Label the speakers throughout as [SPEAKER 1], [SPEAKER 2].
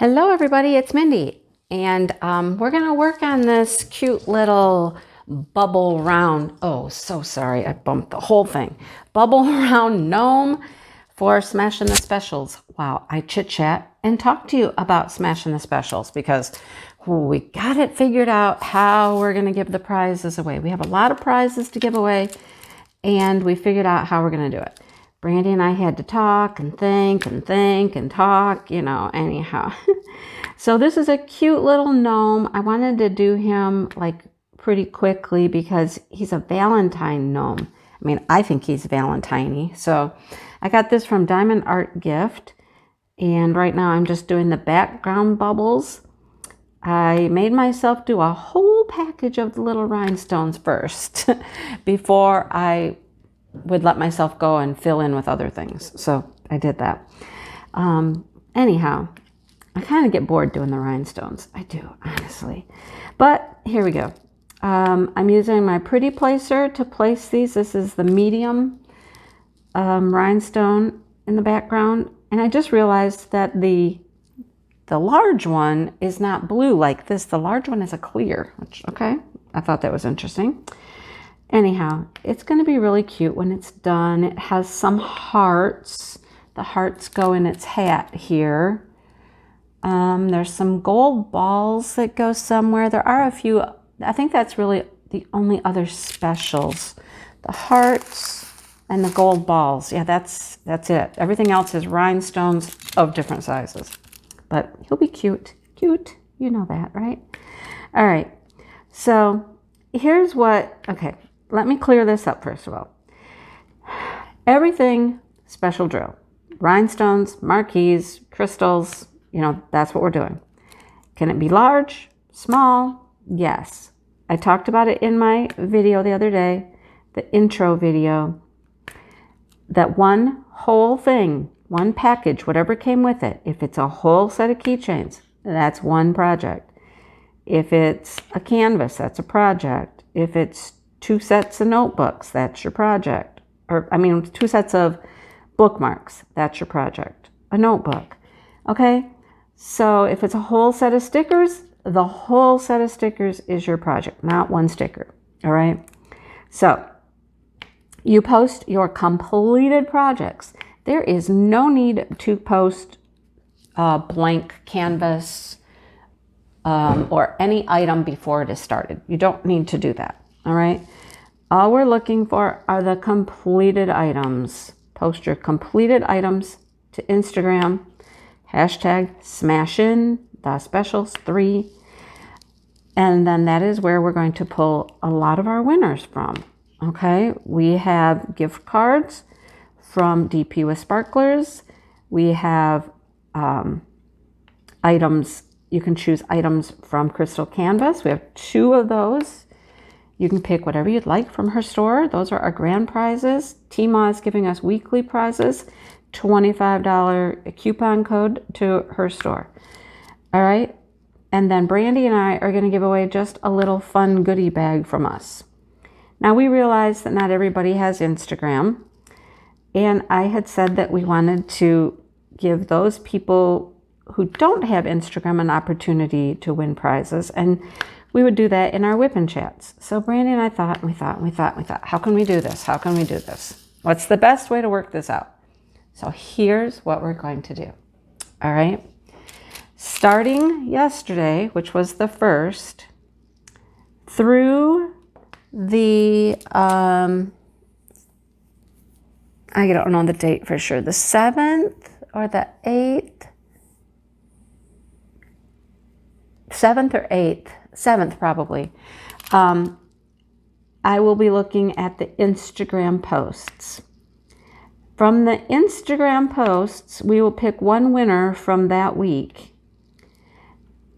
[SPEAKER 1] Hello everybody, it's Mindy, and we're going to work on this cute little bubble round. Oh, so sorry, I bumped the whole thing. Bubble round gnome for Smashing the Specials. Wow, I chit-chat and talk to you about Smashing the Specials because we got it figured out how we're going to give the prizes away. We have a lot of prizes to give away, and we figured out how we're going to do it. Brandy and I had to talk and think and talk, anyhow. So this is a cute little gnome. I wanted to do him like pretty quickly because he's a Valentine gnome. I mean, I think he's Valentine-y. So I got this from Diamond Art Gift. And right now I'm just doing the background bubbles. I made myself do a whole package of the little rhinestones first before I would let myself go and fill in with other things. So I did that. Anyhow, I kind of get bored doing the rhinestones. I do, honestly. But here we go. I'm using my pretty placer to place these. This is the medium rhinestone in the background. And I just realized that the large one is not blue like this. The large one is a clear, which, okay, I thought that was interesting. Anyhow, it's going to be really cute when it's done. It has some hearts. The hearts go in its hat here. There's some gold balls that go somewhere. There are a few. I think that's really the only other specials. The hearts and the gold balls. Yeah, that's it. Everything else is rhinestones of different sizes. But he'll be cute. Cute. You know that, right? All right. So here's what, okay. Let me clear this up first of all. Everything special drill. Rhinestones, marquise, crystals, that's what we're doing. Can it be large, small? Yes. I talked about it in my video the other day, the intro video, that one whole thing, one package, whatever came with it, if it's a whole set of keychains, that's one project. If it's a canvas, that's a project. If it's 2 sets of notebooks, that's your project. Or, 2 sets of bookmarks, that's your project. A notebook. Okay? So if it's a whole set of stickers, the whole set of stickers is your project, not one sticker. All right? So you post your completed projects. There is no need to post a blank canvas or any item before it is started. You don't need to do that. All right. All we're looking for are the completed items. Post your completed items to Instagram. Hashtag #SmashInTheSpecials3. And then that is where we're going to pull a lot of our winners from. Okay. We have gift cards from DP with Sparklers. We have items. You can choose items from Crystal Canvas. We have 2 of those. You can pick whatever you'd like from her store. Those are our grand prizes. Tima is giving us weekly prizes. $25 coupon code to her store. All right. And then Brandy and I are going to give away just a little fun goodie bag from us. Now we realize that not everybody has Instagram. And I had said that we wanted to give those people who don't have Instagram an opportunity to win prizes. And we would do that in our WIP and Chats. So Brandy and I thought, how can we do this? How can we do this? What's the best way to work this out? So here's what we're going to do. All right. Starting yesterday, which was the 1st, through the, I don't know the date for sure, the 7th or the 8th, 7th or 8th, 7th probably. I will be looking at the Instagram posts. From the Instagram posts, we will pick one winner from that week.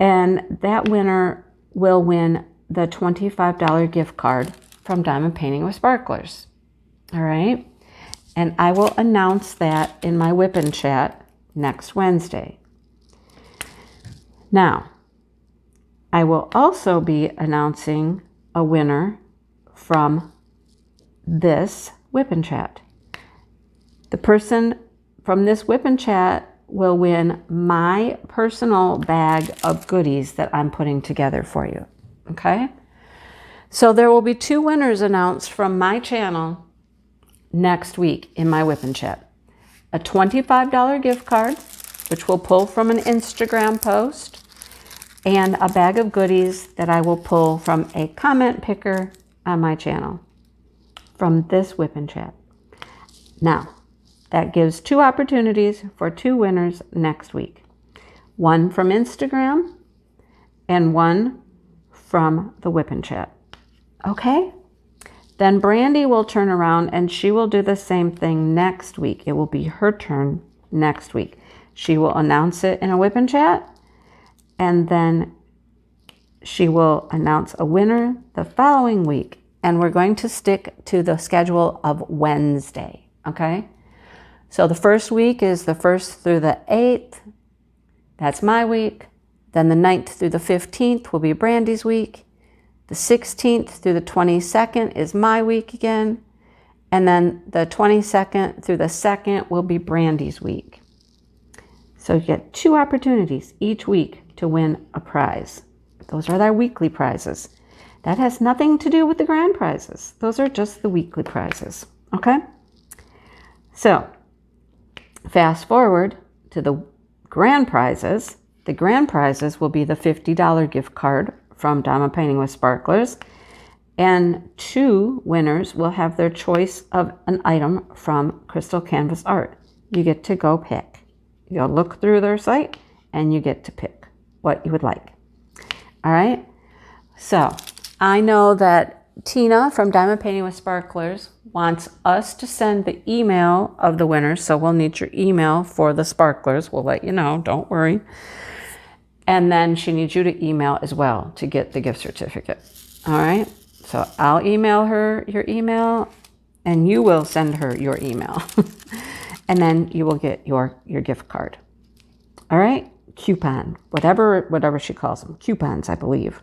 [SPEAKER 1] And that winner will win the $25 gift card from Diamond Painting with Sparklers. All right? And I will announce that in my WIP and Chat next Wednesday. Now, I will also be announcing a winner from this WIP and Chat. The person from this WIP and Chat will win my personal bag of goodies that I'm putting together for you. Okay? So there will be 2 winners announced from my channel next week in my WIP and Chat. A $25 gift card, which we'll pull from an Instagram post, and a bag of goodies that I will pull from a comment picker on my channel from this WIP and Chat. Now, that gives 2 opportunities for 2 winners next week. One from Instagram and one from the WIP and Chat. Okay? Then Brandy will turn around and she will do the same thing next week. It will be her turn next week. She will announce it in a WIP and Chat, and then she will announce a winner the following week. And we're going to stick to the schedule of Wednesday, okay? So the first week is the 1st through the 8th. That's my week. Then the 9th through the 15th will be Brandy's week. The 16th through the 22nd is my week again. And then the 22nd through the 2nd will be Brandy's week. So you get 2 opportunities each week to win a prize. Those are their weekly prizes. That has nothing to do with the grand prizes. Those are just the weekly prizes. Okay? So, fast forward to the grand prizes. The grand prizes will be the $50 gift card from Dama Painting with Sparklers, and 2 winners will have their choice of an item from Crystal Canvas Art. You get to go pick. You'll look through their site and you get to pick what you would like. All right? So, I know that Tina from Diamond Painting with Sparklers wants us to send the email of the winners, so we'll need your email for the sparklers. We'll let you know, don't worry. And then she needs you to email as well to get the gift certificate. All right? So I'll email her your email, and you will send her your email. And then you will get your gift card. All right? Coupon, whatever she calls them. Coupons, I believe.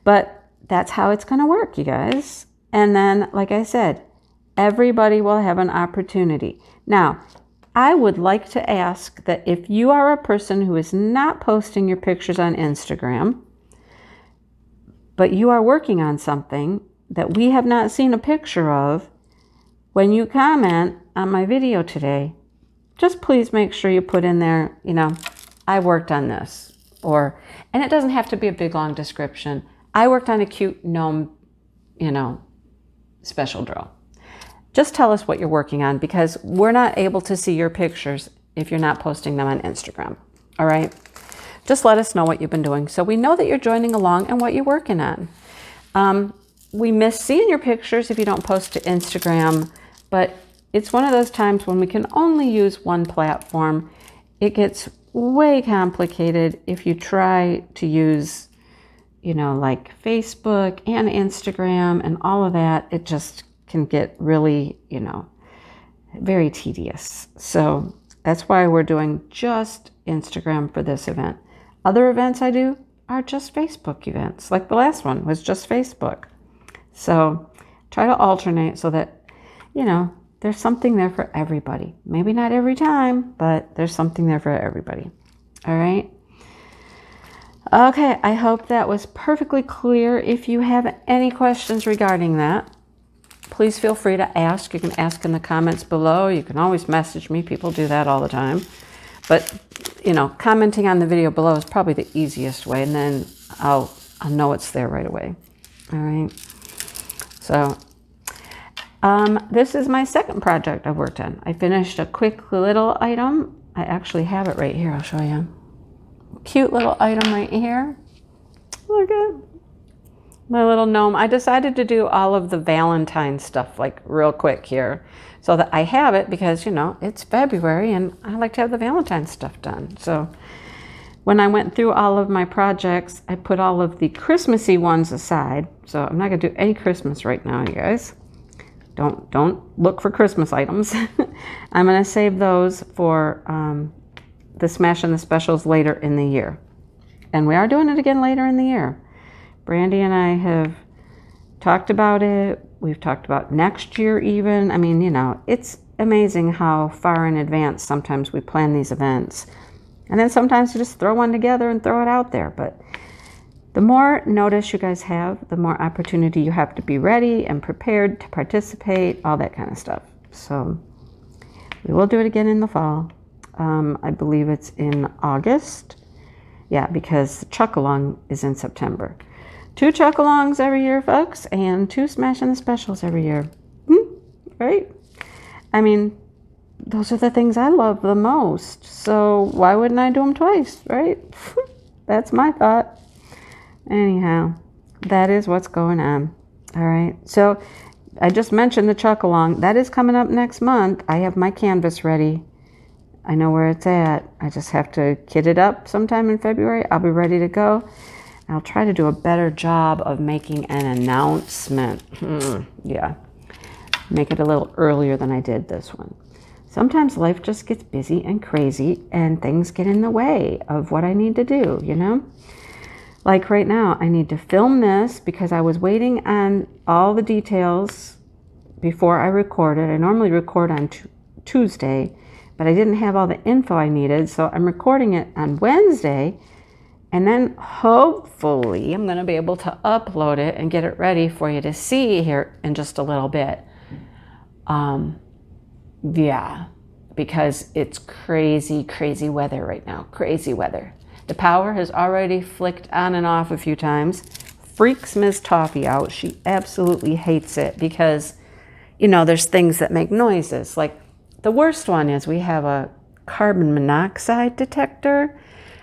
[SPEAKER 1] But that's how it's going to work, you guys. And then, like I said, everybody will have an opportunity. Now, I would like to ask that if you are a person who is not posting your pictures on Instagram, but you are working on something that we have not seen a picture of, when you comment on my video today, just please make sure you put in there, I worked on this. And it doesn't have to be a big, long description. I worked on a cute gnome, special drill. Just tell us what you're working on, because we're not able to see your pictures if you're not posting them on Instagram. All right? Just let us know what you've been doing so we know that you're joining along and what you're working on. We miss seeing your pictures if you don't post to Instagram, but it's one of those times when we can only use one platform. It gets way complicated if you try to use, like Facebook and Instagram and all of that. It just can get really, very tedious. So that's why we're doing just Instagram for this event. Other events I do are just Facebook events. Like the last one was just Facebook. So try to alternate so that, there's something there for everybody. Maybe not every time, but there's something there for everybody. All right? Okay, I hope that was perfectly clear. If you have any questions regarding that, please feel free to ask. You can ask in the comments below. You can always message me. People do that all the time. But, commenting on the video below is probably the easiest way, and then I'll know it's there right away. All right? So, this is my second project I've worked on. I finished a quick little item. I actually have it right here. I'll show you. Cute little item right here. Look at my little gnome. I decided to do all of the Valentine stuff like real quick here so that I have it because, it's February and I like to have the Valentine stuff done. So when I went through all of my projects, I put all of the Christmassy ones aside. So I'm not going to do any Christmas right now, you guys. Don't look for Christmas items. I'm going to save those for the Smash and the Specials later in the year. And we are doing it again later in the year. Brandy and I have talked about it. We've talked about next year even. I mean, it's amazing how far in advance sometimes we plan these events. And then sometimes you just throw one together and throw it out there. But the more notice you guys have, the more opportunity you have to be ready and prepared to participate, all that kind of stuff. So we will do it again in the fall. I believe it's in August. Yeah, because the Chuck-along is in September. 2 Chuck-alongs every year, folks, and 2 Smashing the Specials every year. Right? I mean, those are the things I love the most. So why wouldn't I do them twice, right? That's my thought. Anyhow, that is what's going on. All right. So I just mentioned the Chuck-along. That is coming up next month. I have my canvas ready. I know where it's at. I just have to kit it up sometime in February. I'll be ready to go. I'll try to do a better job of making an announcement. Yeah. Make it a little earlier than I did this one. Sometimes life just gets busy and crazy and things get in the way of what I need to do, you know? Like right now, I need to film this because I was waiting on all the details before I recorded. I normally record on Tuesday, but I didn't have all the info I needed, so I'm recording it on Wednesday, and then hopefully I'm going to be able to upload it and get it ready for you to see here in just a little bit. Yeah, because it's crazy, crazy weather right now. Crazy weather. The power has already flicked on and off a few times. Freaks Ms. Toffee out. She absolutely hates it because, you know, there's things that make noises. Like the worst one is we have a carbon monoxide detector,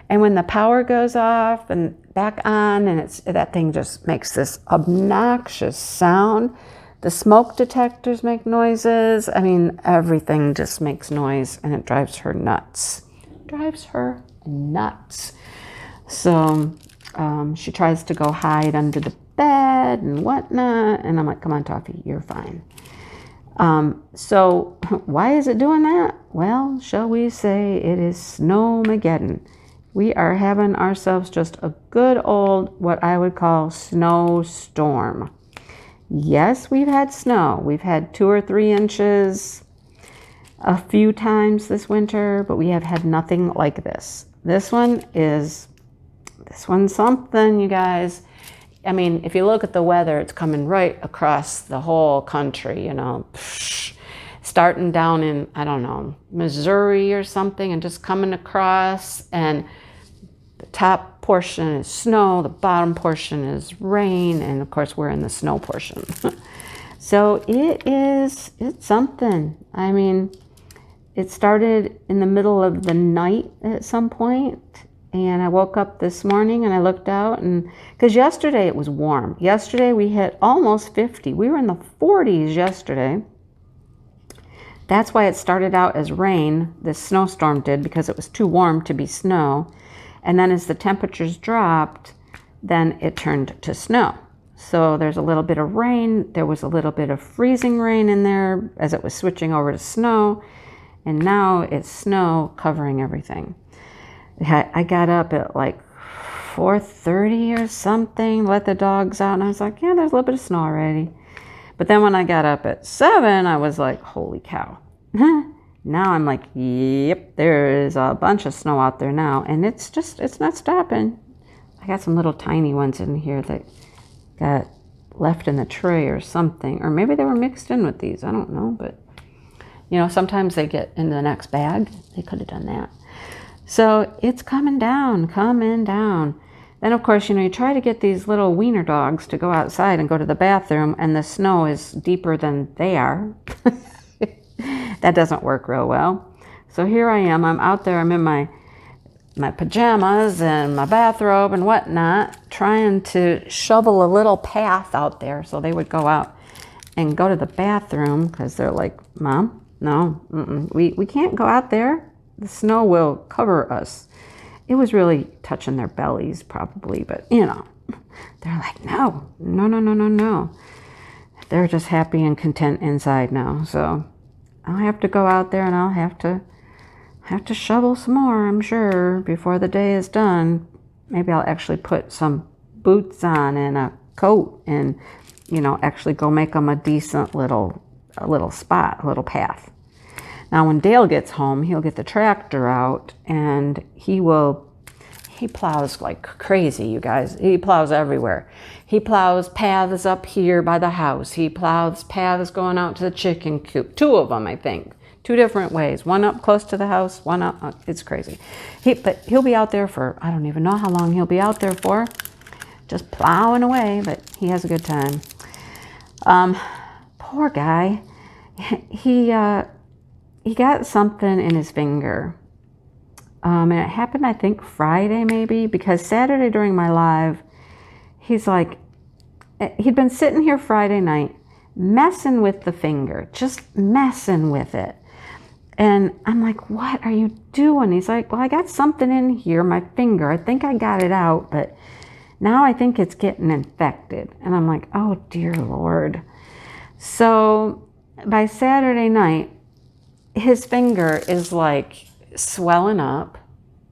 [SPEAKER 1] and when the power goes off and back on, and that thing just makes this obnoxious sound. The smoke detectors make noises. I mean, everything just makes noise, and it drives her nuts. Drives her nuts. So she tries to go hide under the bed and whatnot, and I'm like, come on, Toffee, you're fine. So why is it doing that? Well, shall we say it is Snowmageddon. We are having ourselves just a good old, what I would call snowstorm. Yes, we've had snow. We've had 2 or 3 inches a few times this winter, but we have had nothing like this. This one's something, you guys. I mean, if you look at the weather, it's coming right across the whole country, you know, starting down in, I don't know, Missouri or something, and just coming across, and the top portion is snow, the bottom portion is rain, and of course we're in the snow portion. So it's something. I mean, it started in the middle of the night at some point, and I woke up this morning and I looked out, and because yesterday it was warm. Yesterday we hit almost 50. We were in the 40s yesterday. That's why it started out as rain, this snowstorm did, because it was too warm to be snow. And then as the temperatures dropped, then it turned to snow. So there's a little bit of rain. There was a little bit of freezing rain in there as it was switching over to snow. And now it's snow covering everything. I got up at like 4:30 or something, let the dogs out, and I was like, yeah, there's a little bit of snow already. But then when I got up at 7, I was like, holy cow. Now I'm like, yep, there is a bunch of snow out there now, and it's not stopping. I got some little tiny ones in here that got left in the tray or something, or maybe they were mixed in with these, I don't know, but you know, sometimes they get in the next bag. They could have done that. So it's coming down. Then of course, you know, you try to get these little wiener dogs to go outside and go to the bathroom, and the snow is deeper than they are. That doesn't work real well. So here I am, I'm out there, I'm in my pajamas and my bathrobe and whatnot, trying to shovel a little path out there so they would go out and go to the bathroom, because they're like, Mom, no, we can't go out there. The snow will cover us. It was really touching their bellies probably, but you know, they're like, no. They're just happy and content inside now. So I'll have to go out there, and I'll have to shovel some more, I'm sure, before the day is done. Maybe I'll actually put some boots on and a coat, and you know, actually go make them a decent little spot, a little path. Now, when Dale gets home, he'll get the tractor out and he plows like crazy, you guys. He plows everywhere. He plows paths up here by the house. He plows paths going out to the chicken coop. 2 of them, I think. 2 different ways. One up close to the house, one up. It's crazy. But he'll be out there for, I don't even know how long he'll be out there for. Just plowing away, but he has a good time. Poor guy. He got something in his finger. And it happened, I think, Friday maybe, because Saturday during my live, he's like, he'd been sitting here Friday night, messing with the finger, just messing with it. And I'm like, what are you doing? He's like, well, I got something in here, my finger. I think I got it out, but now I think it's getting infected. And I'm like, oh, dear Lord. So by Saturday night, his finger is like swelling up.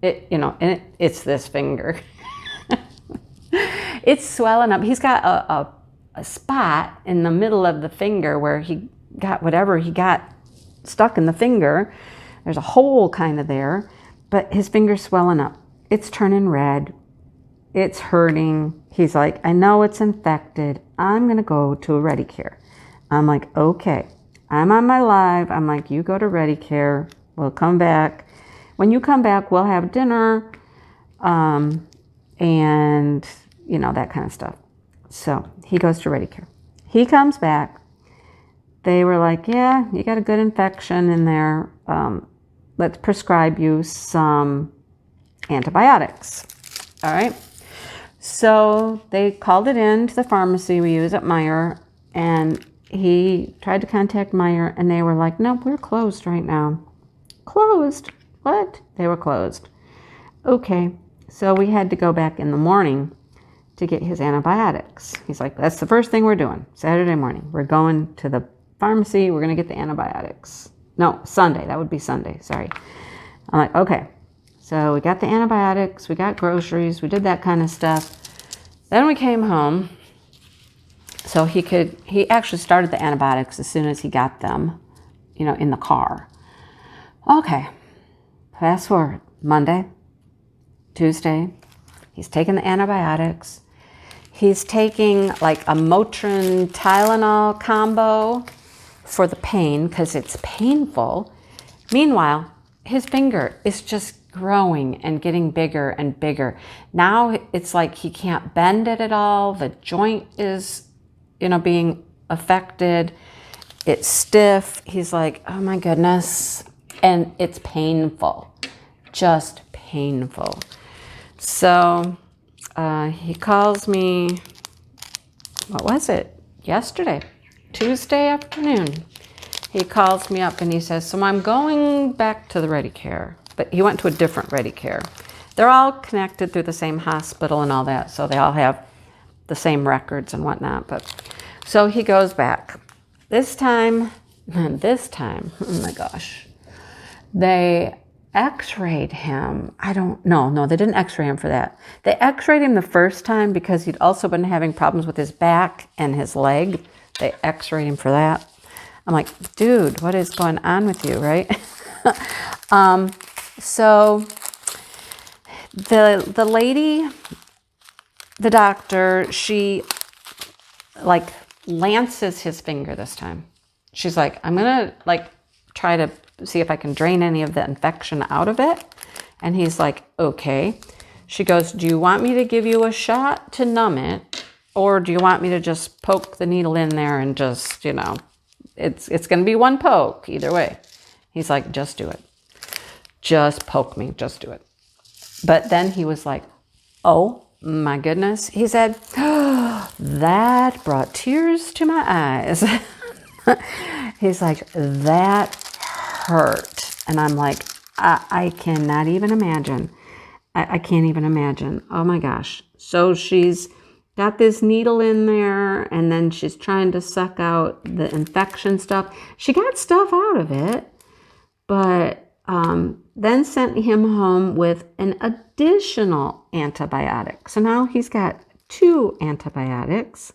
[SPEAKER 1] And it's this finger. It's swelling up. He's got a spot in the middle of the finger where he got whatever he got stuck in the finger. There's a hole kind of there, but his finger's swelling up. It's turning red. It's hurting. He's like, I know it's infected. I'm going to go to a Ready Care. I'm like, okay. I'm on my live. I'm like, you go to Ready Care. We'll come back. When you come back, we'll have dinner. And, that kind of stuff. So he goes to Ready Care. He comes back. They were like, yeah, you got a good infection in there. Let's prescribe you some antibiotics. All right. So they called it in to the pharmacy we use at Meijer, and he tried to contact Meijer, and they were like, no, we're closed right now. Closed? What? They were closed. Okay. So we had to go back in the morning to get his antibiotics. He's like, that's the first thing we're doing. Saturday morning. We're going to the pharmacy. We're going to get the antibiotics. No, Sunday. That would be Sunday. Sorry. I'm like, okay. So we got the antibiotics. We got groceries. We did that kind of stuff. Then we came home. So he actually started the antibiotics as soon as he got them, in the car. Okay. Fast forward. Monday, Tuesday, he's taking the antibiotics. He's taking like a Motrin Tylenol combo for the pain because it's painful. Meanwhile, his finger is just growing and getting bigger and bigger. Now it's like he can't bend it at all. The joint is, being affected. It's stiff. He's like, oh my goodness. And it's painful, just painful. So he calls me, what was it? Yesterday, Tuesday afternoon. He calls me up and he says, so I'm going back to the Ready Care. But he went to a different Ready Care. They're all connected through the same hospital and all that. So they all have the same records and whatnot. But so he goes back. This time, oh my gosh, they x-rayed him. No, they didn't x-ray him for that. They x-rayed him the first time because he'd also been having problems with his back and his leg. They x-rayed him for that. I'm like, dude, what is going on with you, right? So the lady, the doctor, she like lances his finger this time. She's like, I'm going to try to see if I can drain any of the infection out of it. And he's like, okay. She goes, do you want me to give you a shot to numb it? Or do you want me to just poke the needle in there and just, it's going to be one poke either way. He's like, just do it. Just poke me. Just do it. But then he was like, oh my goodness. He said, oh, that brought tears to my eyes. He's like, that hurt. And I'm like, I cannot even imagine. I can't even imagine. Oh my gosh. So she's got this needle in there and then she's trying to suck out the infection stuff. She got stuff out of it, but then sent him home with an additional antibiotic. So now he's got 2 antibiotics.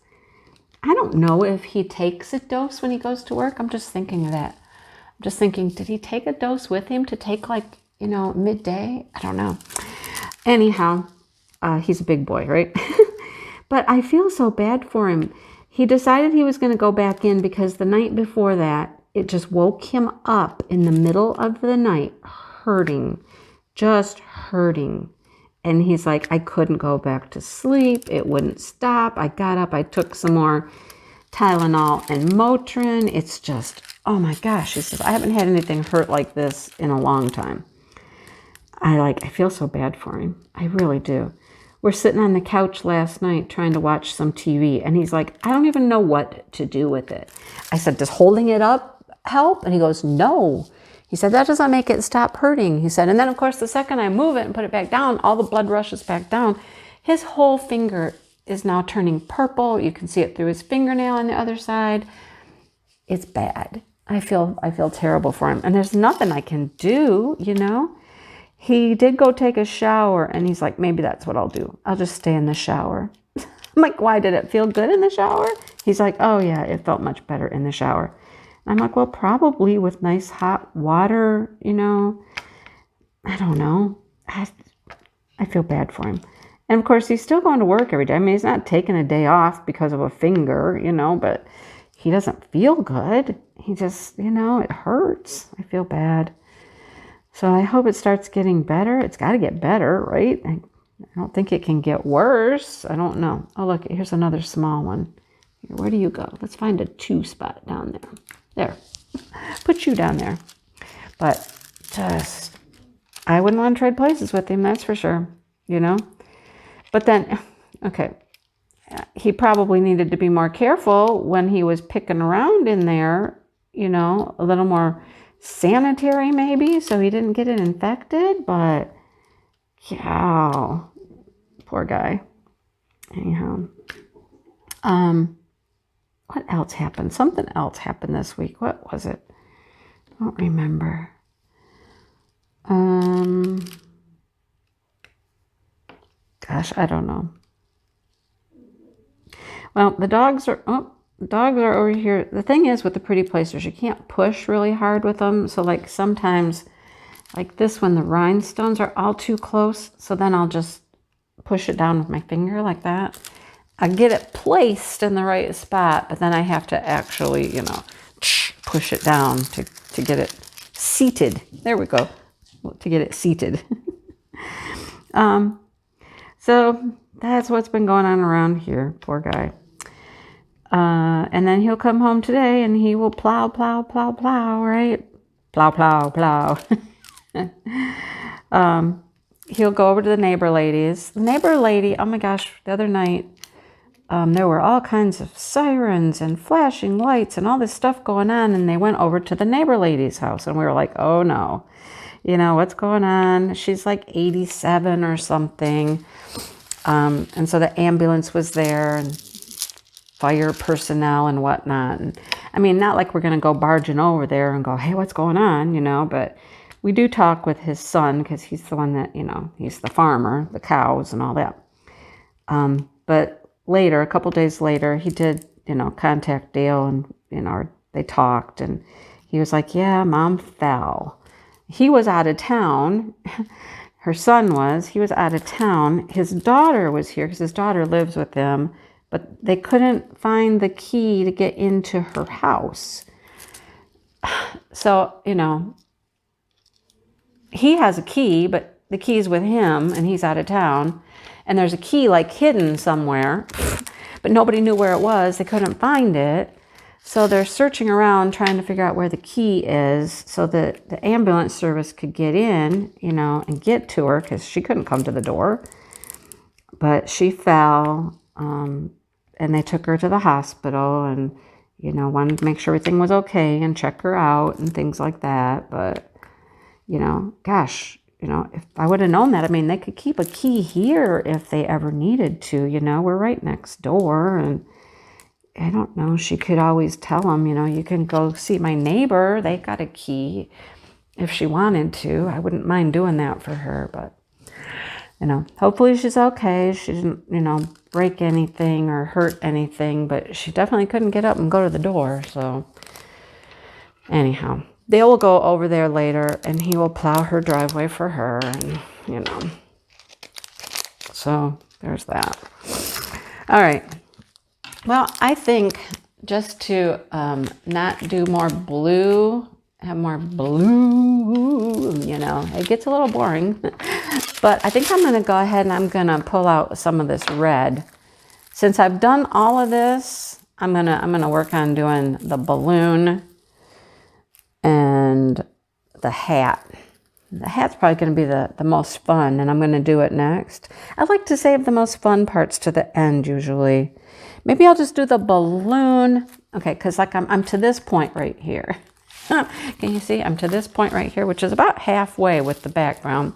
[SPEAKER 1] I don't know if he takes a dose when he goes to work. I'm just thinking of that. just thinking, did he take a dose with him to take like, you know, midday? I don't know. Anyhow, he's a big boy, right? But I feel so bad for him. He decided he was going to go back in because the night before that, it just woke him up in the middle of the night, hurting, just hurting. And he's like, I couldn't go back to sleep. It wouldn't stop. I got up. I took some more Tylenol and Motrin. It's just, oh my gosh. He says, I haven't had anything hurt like this in a long time. I feel so bad for him. I really do. We're sitting on the couch last night trying to watch some TV. And he's like, I don't even know what to do with it. I said, does holding it up help? And he goes, no. He said, that doesn't make it stop hurting. He said, and then of course, the second I move it and put it back down, all the blood rushes back down. His whole finger is now turning purple. You can see it through his fingernail on the other side. It's bad. I feel terrible for him. And there's nothing I can do, you know. He did go take a shower and he's like, maybe that's what I'll do. I'll just stay in the shower. I'm like, why, did it feel good in the shower? He's like, oh yeah, it felt much better in the shower. I'm like, well, probably with nice hot water, you know. I don't know. I feel bad for him. And of course, he's still going to work every day. I mean, he's not taking a day off because of a finger, you know, but he doesn't feel good. He just, you know, it hurts. I feel bad. So I hope it starts getting better. It's got to get better, right? I don't think it can get worse. I don't know. Oh, look, here's another small one. Where do you go? Let's find a 2 spot down there. There. Put you down there. But just, I wouldn't want to trade places with him, that's for sure, you know? But then, okay, he probably needed to be more careful when he was picking around in there, you know, a little more sanitary maybe, so he didn't get it infected. But yeah, poor guy. Anyhow, what else happened? Something else happened this week. What was it? I don't remember. Gosh, I don't know. Well, the dogs are over here. The thing is with the pretty placers, you can't push really hard with them. So like sometimes like this, when the rhinestones are all too close, so then I'll just push it down with my finger like that. I get it placed in the right spot, but then I have to actually, you know, push it down to get it seated. There we go. To get it seated. So that's what's been going on around here. Poor guy. And then he'll come home today and he will plow, right? Plow. He'll go over to the neighbor ladies. The neighbor lady, oh my gosh, the other night, there were all kinds of sirens and flashing lights and all this stuff going on. And they went over to the neighbor lady's house and we were like, oh no, you know, what's going on? She's like 87 or something. And so the ambulance was there and fire personnel and whatnot. And I mean, not like we're going to go barging over there and go, hey, what's going on? You know, but we do talk with his son because he's the one that, you know, he's the farmer, the cows and all that. But later, a couple days later, he did, you know, contact Dale and, you know, they talked and he was like, yeah, Mom fell. He was out of town. Her son was. He was out of town. His daughter was here because his daughter lives with them, but they couldn't find the key to get into her house. So, you know, he has a key, but the key's with him and he's out of town. And there's a key like hidden somewhere, but nobody knew where it was. They couldn't find it. So they're searching around trying to figure out where the key is so that the ambulance service could get in, you know, and get to her because she couldn't come to the door. But she fell, and they took her to the hospital and, you know, wanted to make sure everything was okay and check her out and things like that. But, you know, gosh, you know, if I would have known that, I mean, they could keep a key here if they ever needed to, you know, we're right next door. And I don't know, she could always tell them, you know, you can go see my neighbor. They got a key if she wanted to. I wouldn't mind doing that for her, but, you know, hopefully she's okay. She didn't, you know, break anything or hurt anything, but she definitely couldn't get up and go to the door. So anyhow, they will go over there later, and he will plow her driveway for her, and you know. So there's that. All right. Well, I think just to not do more blue, have more blue, you know, it gets a little boring. But I think I'm going to go ahead and I'm going to pull out some of this red. Since I've done all of this, I'm gonna work on doing the balloon and the hat. The hat's probably going to be the most fun, and I'm going to do it next. I like to save the most fun parts to the end usually. Maybe I'll just do the balloon. Okay, because like I'm to this point right here. Can you see? I'm to this point right here, which is about halfway with the background.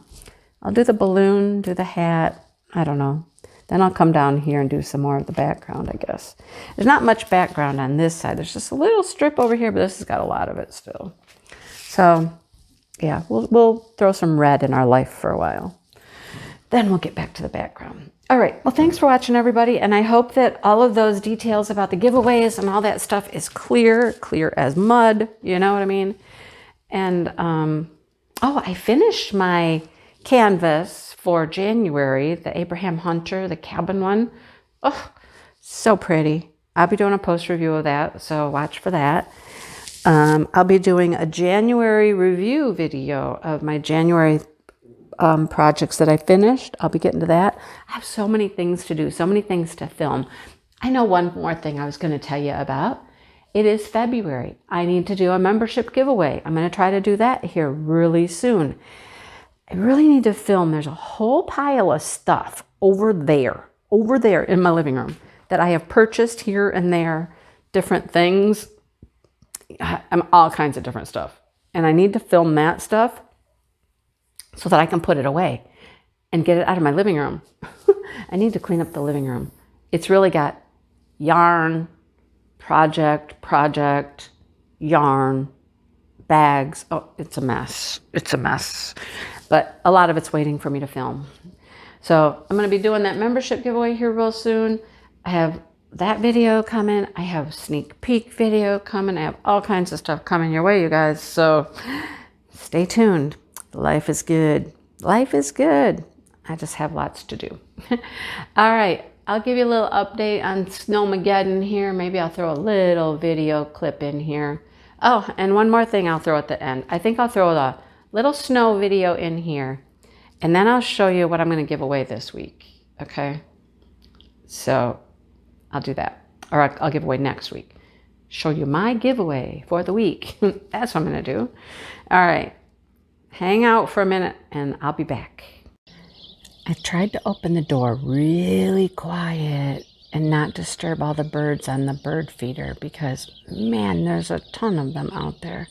[SPEAKER 1] I'll do the balloon, do the hat. I don't know. Then I'll come down here and do some more of the background, I guess. There's not much background on this side. There's just a little strip over here, but this has got a lot of it still. So, yeah, we'll throw some red in our life for a while. Then we'll get back to the background. All right. Well, thanks for watching, everybody. And I hope that all of those details about the giveaways and all that stuff is clear as mud. You know what I mean? And, oh, I finished my canvas for January, the Abraham Hunter, the cabin one. Oh, so pretty. I'll be doing a post review of that, so watch for that. I'll be doing a January review video of my January projects that I finished. I'll be getting to that. I have so many things to do, so many things to film. I know one more thing I was going to tell you about. It is February. I need to do a membership giveaway. I'm going to try to do that here really soon. I really need to film. There's a whole pile of stuff over there in my living room that I have purchased here and there, different things, all kinds of different stuff. And I need to film that stuff so that I can put it away and get it out of my living room. I need to clean up the living room. It's really got yarn, project, yarn, bags. Oh, it's a mess. It's a mess. But a lot of it's waiting for me to film. So I'm going to be doing that membership giveaway here real soon. I have that video coming. I have sneak peek video coming. I have all kinds of stuff coming your way, you guys. So stay tuned. Life is good. Life is good. I just have lots to do. All right. I'll give you a little update on Snowmageddon here. Maybe I'll throw a little video clip in here. Oh, and one more thing I'll throw at the end. I think I'll throw a little snow video in here, and then I'll show you what I'm going to give away this week. Okay? So I'll do that. Or I'll give away next week. Show you my giveaway for the week. That's what I'm going to do. All right. Hang out for a minute, and I'll be back. I tried to open the door really quiet and not disturb all the birds on the bird feeder because, man, there's a ton of them out there.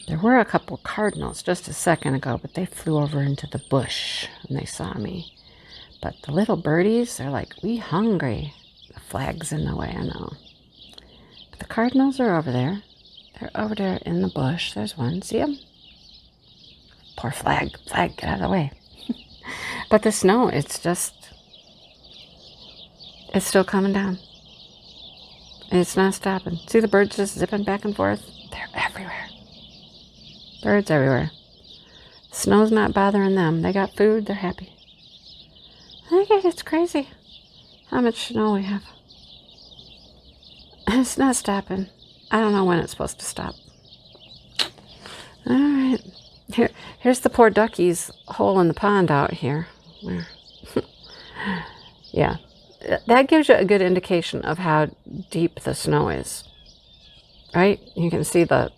[SPEAKER 1] There were a couple cardinals just a second ago, but they flew over into the bush when they saw me. But the little birdies, they're like, we hungry. The flag's in the way, I know. But the cardinals are over there. They're over there in the bush. There's one. See them? Poor flag. Flag, get out of the way. But the snow, it's still coming down. And it's not stopping. See the birds just zipping back and forth? They're everywhere. Birds everywhere. Snow's not bothering them. They got food. They're happy. I think it's crazy how much snow we have. It's not stopping. I don't know when it's supposed to stop. All right. Here's the poor duckies' hole in the pond out here. Yeah. That gives you a good indication of how deep the snow is. Right? You can see the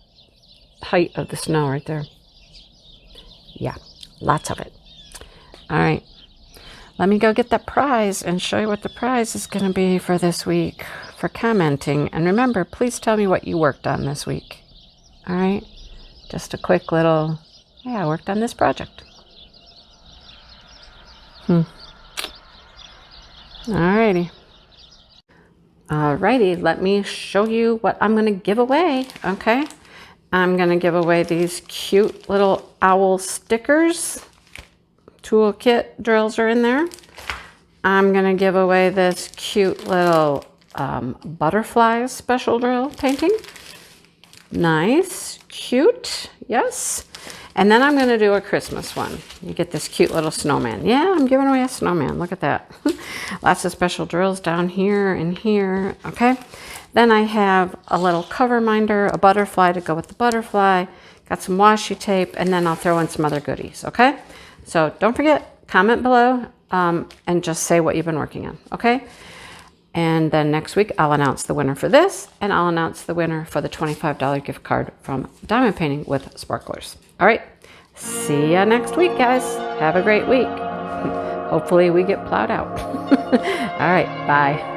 [SPEAKER 1] height of the snow right there. Yeah, lots of it. All right. Let me go get that prize and show you what the prize is going to be for this week for commenting. And remember, please tell me what you worked on this week. All right? Just a quick little, yeah, I worked on this project. Alrighty. Alrighty, let me show you what I'm going to give away, okay? I'm going to give away these cute little owl stickers. Toolkit drills are in there. I'm going to give away this cute little butterfly special drill painting. Nice, cute. Yes. And then I'm going to do a Christmas one. You get this cute little snowman. Yeah, I'm giving away a snowman. Look at that. Lots of special drills down here and here. Okay. Then I have a little cover minder, a butterfly to go with the butterfly. Got some washi tape, and then I'll throw in some other goodies. Okay. So don't forget, comment below and just say what you've been working on. Okay. And then next week, I'll announce the winner for this, and I'll announce the winner for the $25 gift card from Diamond Painting with Sparklers. All right, see ya next week, guys. Have a great week. Hopefully we get plowed out. All right, bye.